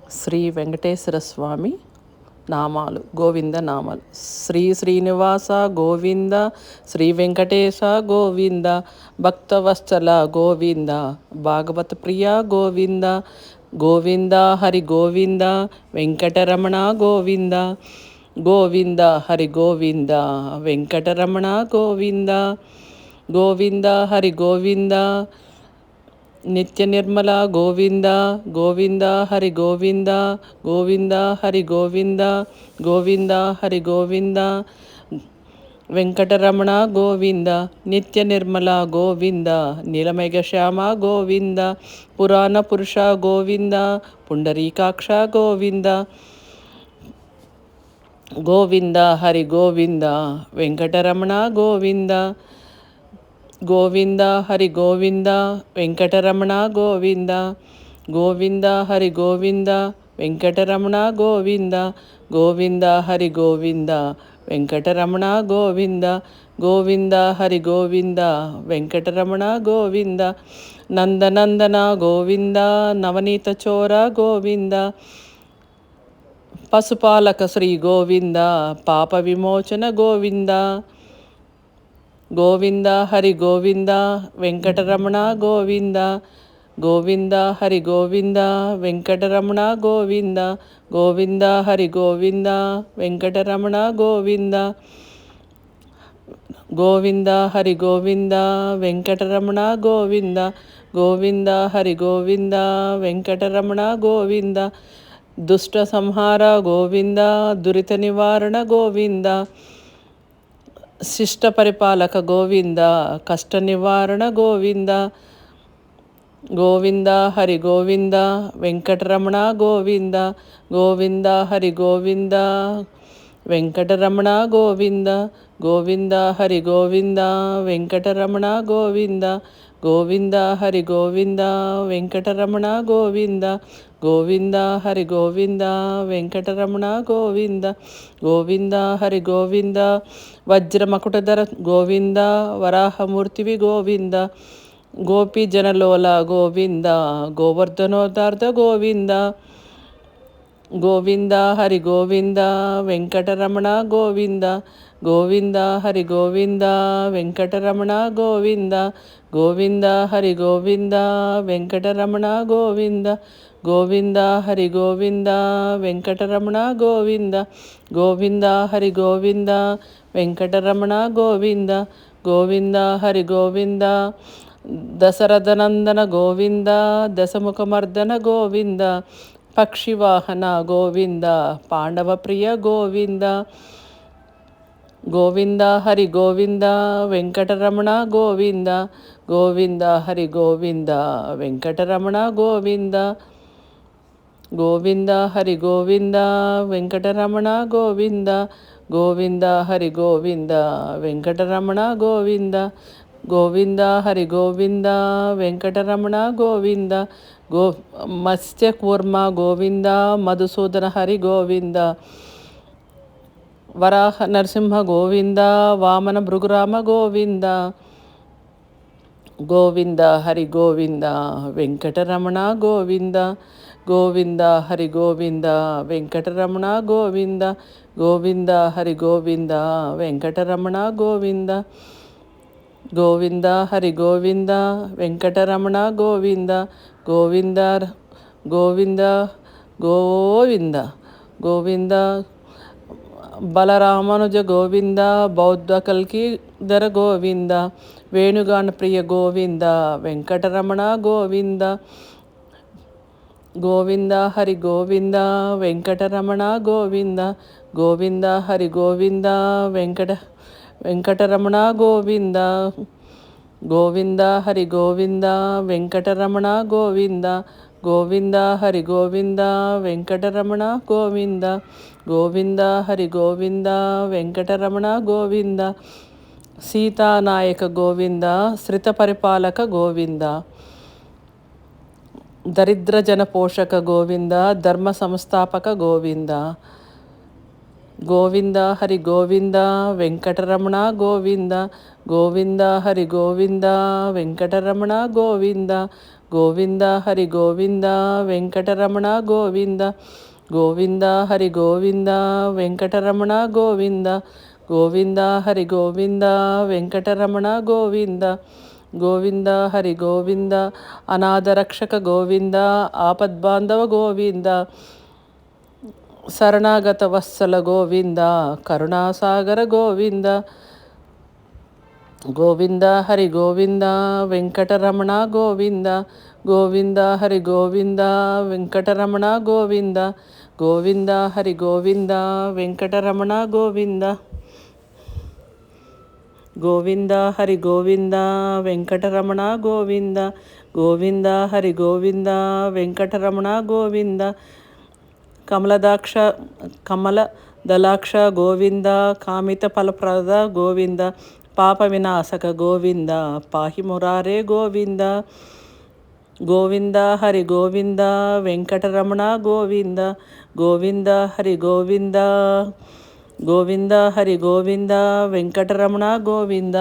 శ్రీ వెంకటేశ్వర స్వామి నామాలు, గోవింద నామాలు. శ్రీ శ్రీనివాస గోవింద, శ్రీ వెంకటేశ గోవింద, భక్తవత్సల గోవింద, భాగవత ప్రియ గోవింద, గోవింద హరి గోవింద, వెంకటరమణ గోవింద, గోవింద హరి గోవింద, వెంకటరమణ గోవింద, గోవింద హరి గోవింద, నిత్య నిర్మల గోవింద, గోవింద హరి గోవింద, గోవింద హరి గోవింద, గోవింద హరి గోవింద, వెంకటరమణ గోవింద, నిత్య నిర్మల గోవింద, నీలమేఘ శ్యామ గోవింద, పురాణ పురుష గోవింద, పుండరీకాక్ష గోవింద, గోవింద హరి గోవింద, వెంకటరమణ గోవింద, గోవింద హరి గోవింద, వెంకటరమణ గోవింద, గోవింద హరి గోవింద, వెంకటరమణ గోవింద, గోవింద హరి గోవింద, వెంకటరమణ గోవింద, గోవింద హరి గోవింద, వెంకటరమణ గోవింద, నందనందన గోవింద, నవనీత చోర గోవింద, పశుపాలక శ్రీ గోవింద, పాప విమోచన గోవింద, గోవింద హరి గోవింద, వెంకటరమణ గోవింద, గోవింద హరి గోవింద, వెంకటరమణ గోవింద, గోవింద హరి గోవింద, వెంకటరమణ గోవింద, గోవింద హరి గోవింద, వెంకటరమణ గోవింద, గోవింద హరి గోవింద, వెంకటరమణ గోవింద, దుష్ట సంహార గోవింద, దురిత నివారణ గోవింద, శిష్ట పరిపాలక గోవింద, కష్ట నివారణ గోవింద, గోవింద హరి గోవింద, వెంకటరమణ గోవింద, గోవింద హరి గోవింద, వెంకటరమణ గోవింద, గోవింద హరి గోవింద, వెంకటరమణ గోవింద, గోవింద హరి గోవింద, వెంకటరమణ గోవింద, గోవింద హరి గోవింద, వెంకటరమణ గోవింద, గోవింద హరి గోవింద, వజ్రమకుటధర గోవింద, వరాహమూర్తివి గోవింద, గోపీ జనలోల గోవింద, గోవర్ధనోదార్థ గోవింద, గోవింద హరి గోవింద, వెంకటరమణ గోవింద, గోవింద హరి గోవింద, వెంకటరమణ గోవింద, గోవింద హరి గోవింద, వెంకటరమణ గోవింద, గోవింద హరి గోవింద, వెంకటరమణ గోవింద, గోవింద హరి గోవింద, వెంకటరమణ గోవింద, గోవింద హరి గోవింద, దశరథనందన గోవింద, దశముఖమర్దన గోవింద, పక్షివాహన గోవింద, పాండవ ప్రియ గోవింద, గోవింద హరి గోవింద, వెంకటరమణ గోవింద, గోవింద హరి గోవింద, వెంకటరమణ గోవింద, గోవింద హరి గోవింద, వెంకటరమణ గోవింద, గోవింద హరి గోవింద, వెంకటరమణ గోవింద, గోవింద హరి గోవింద, వెంకటరమణ గోవింద, మత్స్య కూర్మ గోవింద, మధుసూదన హరి గోవింద, వరాహ నరసింహ గోవింద, వామన భృగురామ గోవింద, గోవింద హరి గోవింద, వెంకటరమణ గోవింద, గోవింద హరి గోవింద, వెంకటరమణ గోవింద, గోవింద హరి గోవింద, వెంకటరమణ గోవింద, గోవింద హరి గోవింద, వెంకటరమణ గోవింద, గోవింద గోవింద, గోవింద గోవింద, బలరామానుజ గోవింద, బౌద్ధ కల్కి ధర గోవింద, వేణుగాన ప్రియ గోవింద, వెంకటరమణ గోవింద, గోవింద హరి గోవింద, వెంకటరమణ గోవింద, గోవింద హరి గోవింద, వెంకటరమణ గోవింద, గోవింద హరి గోవింద, వెంకటరమణ గోవింద, గోవింద హరి గోవింద, వెంకటరమణ గోవింద, గోవింద హరి గోవింద, వెంకటరమణ గోవింద, సీతానాయక గోవింద, శ్రిత పరిపాలక గోవింద, దరిద్ర జన పోషక గోవింద, ధర్మ సంస్థాపక గోవింద, గోవింద హరి గోవింద, వెంకటరమణ గోవింద, గోవింద హరి గోవింద, వెంకటరమణ గోవింద, గోవింద హరి గోవింద వెంకటరమణ గోవింద గోవింద హరి గోవింద వెంకటరమణ గోవింద గోవింద హరి గోవింద వెంకటరమణ గోవింద గోవింద హరి గోవింద అనాథరక్షక గోవింద ఆపద్బాంధవ గోవింద శరణాగత వత్సల గోవింద కరుణాసాగర గోవింద గోవింద హరి గోవింద వెంకటరమణ గోవింద గోవింద హరి గోవింద వెంకటరమణ గోవింద గోవింద హరి గోవింద వెంకటరమణ గోవింద గోవింద హరి గోవింద వెంకటరమణ గోవింద గోవింద హరి గోవింద వెంకటరమణ గోవింద కమల దళాక్ష గోవింద కామిత ఫలప్రద గోవింద పాప వినాశక గోవింద పాహి మురారే గోవింద గోవింద హరి గోవింద వెంకటరమణ గోవింద గోవింద హరి గోవింద గోవింద హరి గోవింద వెంకటరమణ గోవింద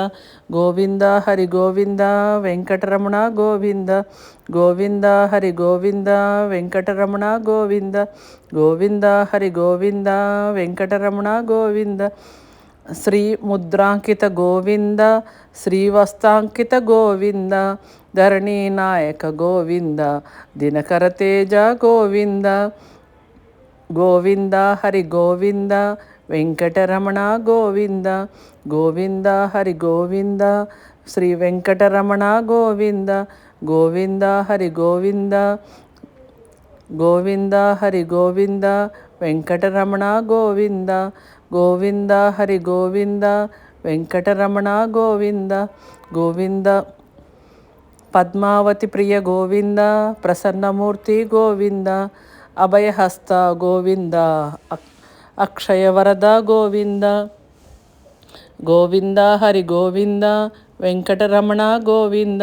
గోవింద హరి గోవింద వెంకటరమణ గోవింద గోవింద హరి గోవింద వెంకటరమణ గోవింద గోవింద హరి గోవింద వెంకటరమణ గోవింద శ్రీ ముద్రాంకిత గోవింద శ్రీవస్తాంకిత గోవింద ధరణీ నాయక గోవింద దినకర తేజ గోవింద గోవింద హరి గోవింద వెంకటరమణ గోవింద గోవింద హరి గోవింద శ్రీ వెంకటరమణ గోవింద గోవింద హరి గోవింద గోవింద హరి గోవింద వెంకటరమణ గోవింద గోవింద హరి గోవింద వెంకటరమణ గోవింద గోవింద పద్మావతి ప్రియ గోవింద ప్రసన్నమూర్తి గోవింద అభయహస్త గోవింద అక్షయవరద గోవింద గోవింద హరి గోవింద వెంకటరమణ గోవింద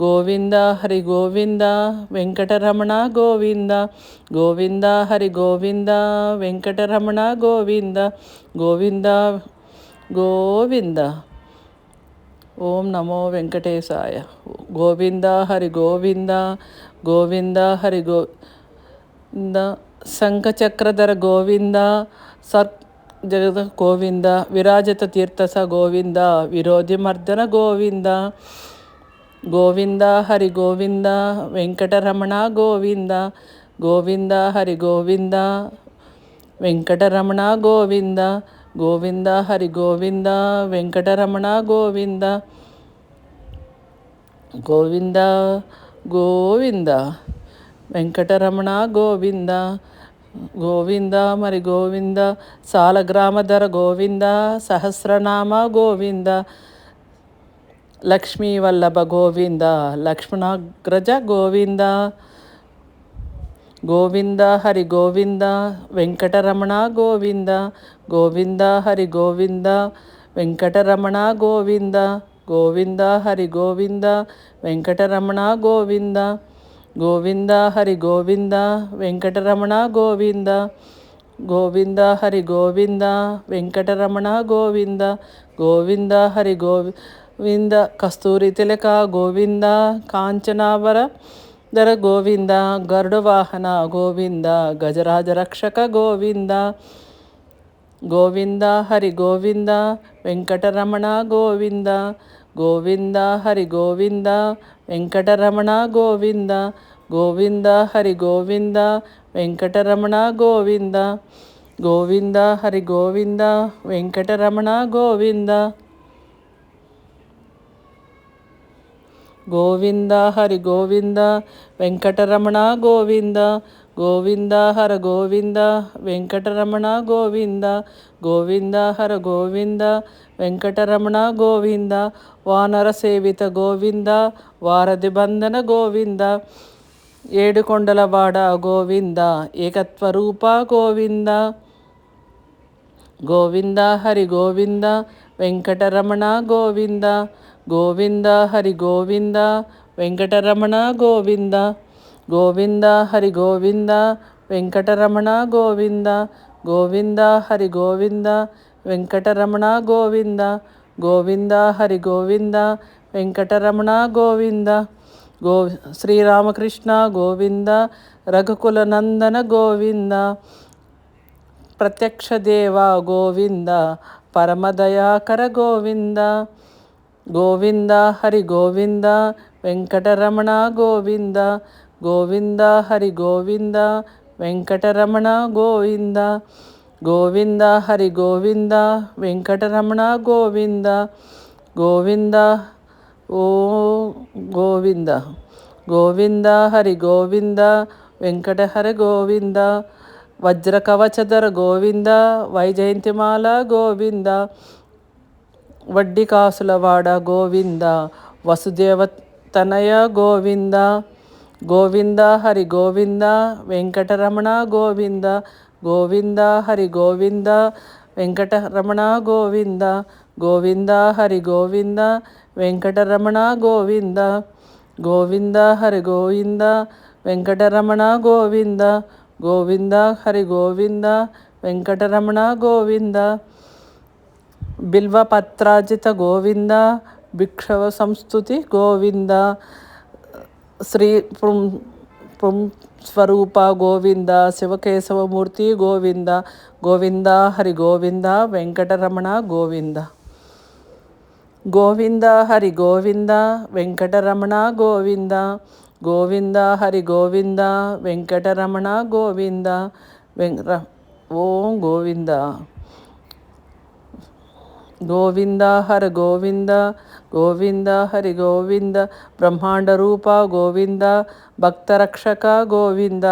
గోవింద హరి గోవింద వెంకటరమణ గోవింద గోవింద హరి గోవింద వెంకటరమణ గోవింద గోవింద గోవింద ఓం నమో వెంకటేశాయ గోవింద హరి గోవింద గోవింద హరి గోవింద శంఖచక్రధర గోవింద సత్ జగద గోవింద విరాజత తీర్థస గోవింద విరోధిమర్దన గోవింద గోవింద హరి గోవింద వెంకటరమణ గోవింద గోవింద హరి గోవింద వెంకటరమణ గోవింద గోవింద హరి గోవింద వెంకటరమణ గోవింద గోవింద గోవింద వెంకటరమణ గోవింద గోవింద మరి గోవింద సాలగ్రామధర గోవింద సహస్రనామ గోవింద లక్ష్మీవల్లభ గోవింద లక్ష్మణాగ్రజ గోవింద గోవింద హరి గోవింద వెంకటరమణ గోవింద గోవింద హరి గోవింద వెంకటరమణ గోవింద గోవింద హరి గోవింద వెంకటరమణ గోవింద గోవింద హరి గోవింద వెంకటరమణ గోవింద గోవింద హరి గోవింద వెంకటరమణ గోవింద గోవింద హరి గోవింద కస్తూరి తిలక గోవింద కాంచనావర ధర గోవింద గరుడ వాహన గోవింద గజరాజ రక్షక గోవింద గోవింద హరి గోవింద వెంకటరమణ గోవింద గోవింద హరి గోవింద వెంకటరమణ గోవింద గోవింద హరి గోవింద వెంకటరమణ గోవింద గోవింద హరి గోవింద వెంకటరమణ గోవింద గోవింద హరి గోవింద వెంకటరమణ గోవింద గోవింద హర గోవింద వెంకటరమణ గోవింద గోవింద హర గోవింద వెంకటరమణ గోవింద వానర సేవిత గోవింద వారధి బంధన గోవింద ఏడుకొండలవాడ గోవింద ఏకత్వరూప గోవింద గోవింద హరి గోవింద వెంకటరమణ గోవింద గోవింద హరి గోవింద వెంకటరమణ గోవింద గోవింద హరి గోవింద వెంకటరమణ గోవింద గోవింద హరి గోవింద వెంకటరమణ గోవింద గోవింద హరి గోవింద వెంకటరమణ గోవింద గో శ్రీరామకృష్ణ గోవింద, రఘుకులనందన గోవింద, ప్రత్యక్ష దేవ గోవింద, పరమదయాకర గోవింద, గోవింద హరి గోవింద, వెంకటరమణ గోవింద, గోవింద హరి గోవింద, వెంకటరమణ గోవింద, గోవింద హరి గోవింద, వెంకటరమణ గోవింద, గోవింద ఓ గోవింద, గోవింద హరి గోవింద, వెంకటహరి గోవింద, వజ్రకవచధర గోవింద, వైజయంతిమాల గోవింద, వడ్డీ కాసులవాడ గోవింద, వసుదేవతనయ గోవింద, గోవింద హరి గోవింద, వెంకటరమణ గోవింద, గోవింద హరి గోవింద, వెంకటరమణ గోవింద, గోవింద హరి గోవింద, వెంకటరమణ గోవింద, గోవింద హరి గోవింద, వెంకటరమణ గోవింద, గోవింద హరి గోవింద, వెంకటరమణ గోవింద, బిల్వపత్రాజిత గోవింద, భిక్షవ సంస్తుతి గోవింద, శ్రీ స్వరూప గోవింద, శివకేశవమూర్తి గోవింద, గోవింద హరి గోవింద, వెంకటరమణ గోవింద, గోవింద హరి గోవింద, వెంకటరమణ గోవింద, గోవింద హరి గోవింద, వెంకటరమణ గోవింద, ఓం గోవింద, గోవింద హర గోవింద, గోవింద హరి గోవింద, బ్రహ్మాండ రూప గోవింద, భక్తరక్షక గోవింద,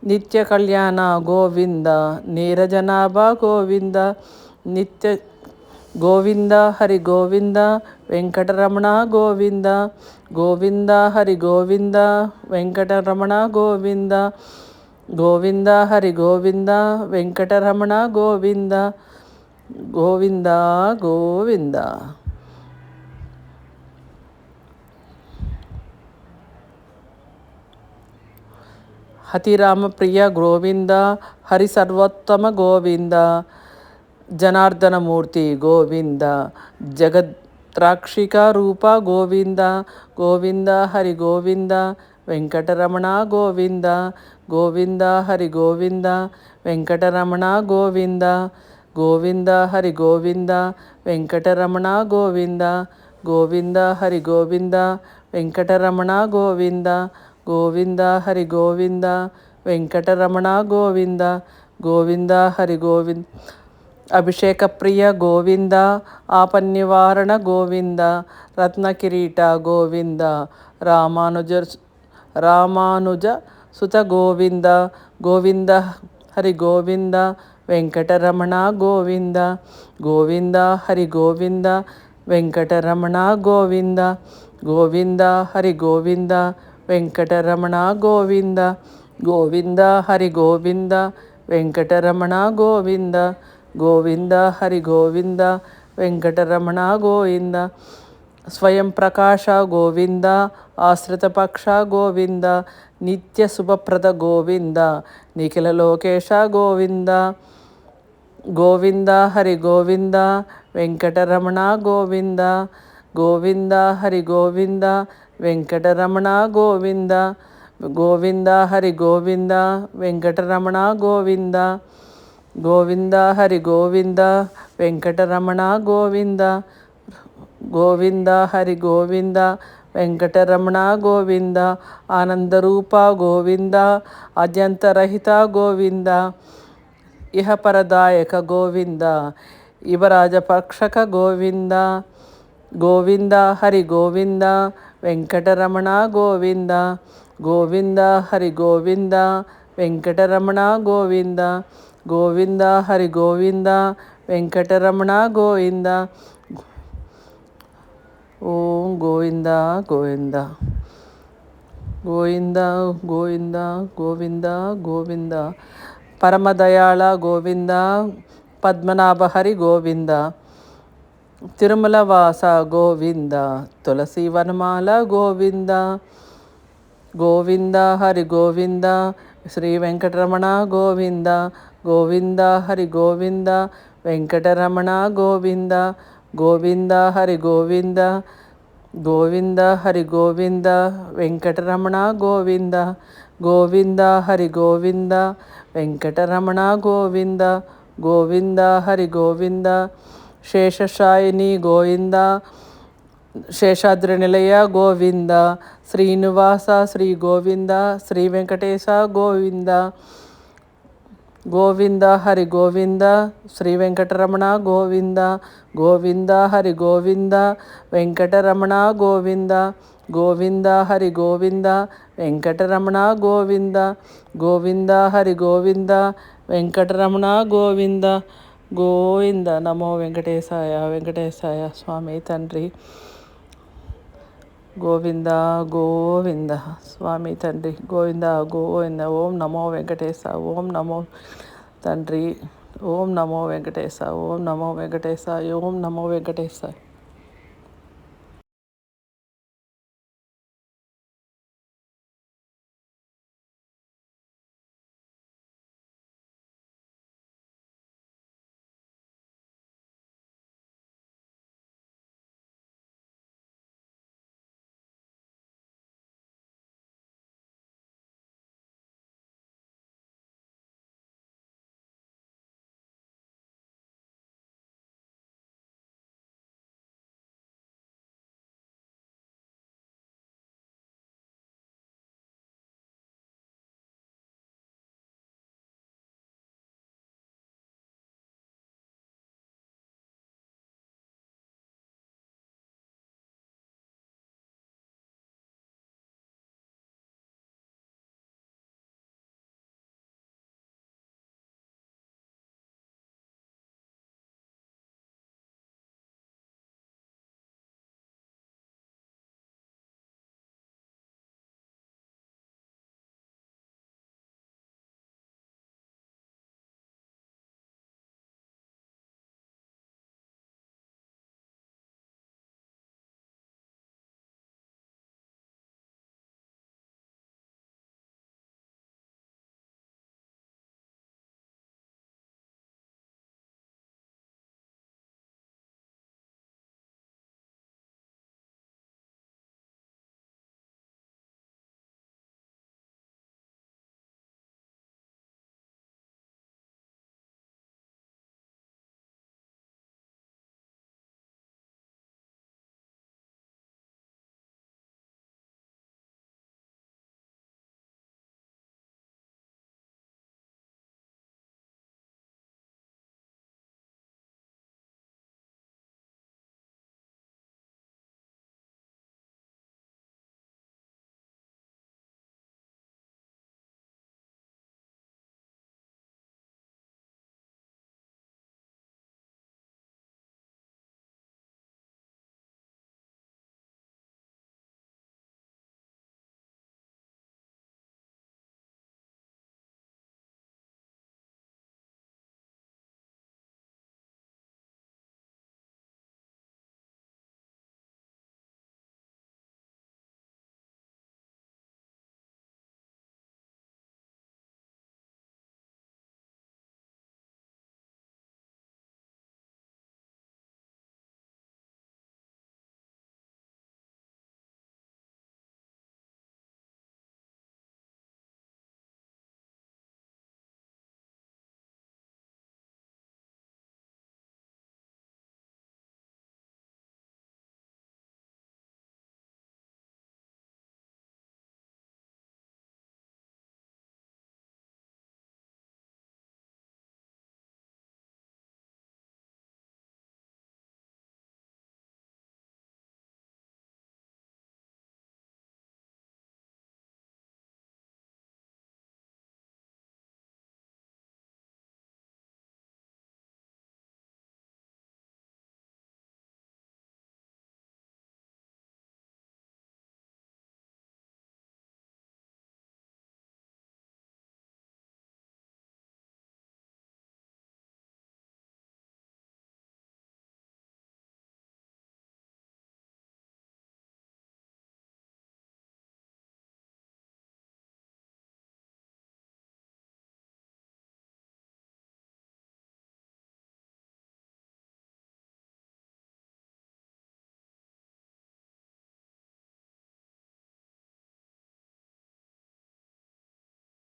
నిత్య కళ్యాణ గోవింద, నీరజనాభ గోవింద, నిత్య గోవింద హరి గోవింద, వెంకటరమణ గోవింద, గోవింద హరి గోవింద, వెంకటరమణ గోవింద, గోవింద హరి గోవింద, వెంకటరమణ గోవింద, గోవింద గోవింద. హతిరామప్రియ గోవింద, హరి సర్వోత్తమ గోవింద, జనార్దనమూర్తి గోవింద, జగద్రాక్షిక రూప గోవింద, గోవింద హరి గోవింద, వెంకటరమణ గోవింద, గోవింద హరి గోవింద, వెంకటరమణ గోవింద, గోవింద హరి గోవింద, వెంకటరమణ గోవింద, గోవింద హరి గోవింద, వెంకటరమణ గోవింద, గోవింద హరి గోవింద, వెంకటరమణ గోవింద, గోవింద హరి గోవింద, అభిషేక ప్రియ గోవింద, ఆపన్నివారణ గోవింద, రత్నకిరీట గోవింద, రామానుజ సుత గోవింద, గోవింద హరి గోవింద, వెంకటరమణ గోవింద, గోవింద హరి గోవింద, వెంకటరమణ గోవింద, గోవింద హరి గోవింద, వెంకటరమణ గోవింద, గోవింద హరి గోవింద, వెంకటరమణ గోవింద, గోవింద హరి గోవింద, వెంకటరమణ గోవింద, స్వయం ప్రకాశ గోవింద, ఆశ్రితపక్ష గోవింద, నిత్య శుభప్రద గోవింద, నిఖిల లోకేశ గోవింద, గోవింద హరి గోవింద, వెంకటరమణ గోవింద, గోవింద హరి గోవింద, వెంకటరమణ గోవింద, గోవింద హరి గోవింద, వెంకటరమణ గోవింద, గోవింద హరి గోవింద, వెంకటరమణ గోవింద, గోవింద హరి గోవింద, వెంకటరమణ గోవింద, ఆనందరూప గోవింద, అద్యంతరహిత గోవింద, ఇహపరదాయక గోవింద, యువరాజపక్షక గోవింద, గోవింద హరి గోవింద, వెంకటరమణ గోవింద, గోవింద హరి గోవింద, వెంకటరమణ గోవింద, గోవింద హరి గోవింద, వెంకటరమణ గోవింద, ఓం గోవింద గోవింద, గోవింద గోవింద గోవింద గోవింద, పరమదయాళ గోవింద, పద్మనాభహరి గోవింద, తిరుమల వాస గోవింద, తులసి వనమాల గోవింద, గోవింద హరి గోవింద, శ్రీ వెంకటరమణ గోవింద, గోవింద హరి గోవింద, వెంకటరమణ గోవింద, గోవింద హరి గోవింద, గోవింద హరి గోవింద వెంకటరమణ గోవింద గోవింద హరి గోవింద వెంకటరమణ గోవింద గోవింద హరి గోవింద శేషశాయిని గోవింద శేషాద్రి నిలయ గోవింద శ్రీనివాస శ్రీ గోవింద శ్రీ వెంకటేశ గోవింద గోవింద హరి గోవింద శ్రీ వెంకటరమణ గోవింద గోవింద హరి గోవింద వెంకటరమణ గోవింద గోవింద హరి గోవింద వెంకటరమణ గోవింద గోవింద హరి గోవింద వెంకటరమణ గోవింద గోవింద నమో వెంకటేశాయ వెంకటేశాయ స్వామి తండ్రి గోవింద గోవింద స్వామి తండ్రి గోవింద గోవింద ఓం నమో వెంకటేశ ఓం నమో తండ్రి ఓం నమో వెంకటేశ ఓం నమో వెంకటేశ ఓం నమో వెంకటేశ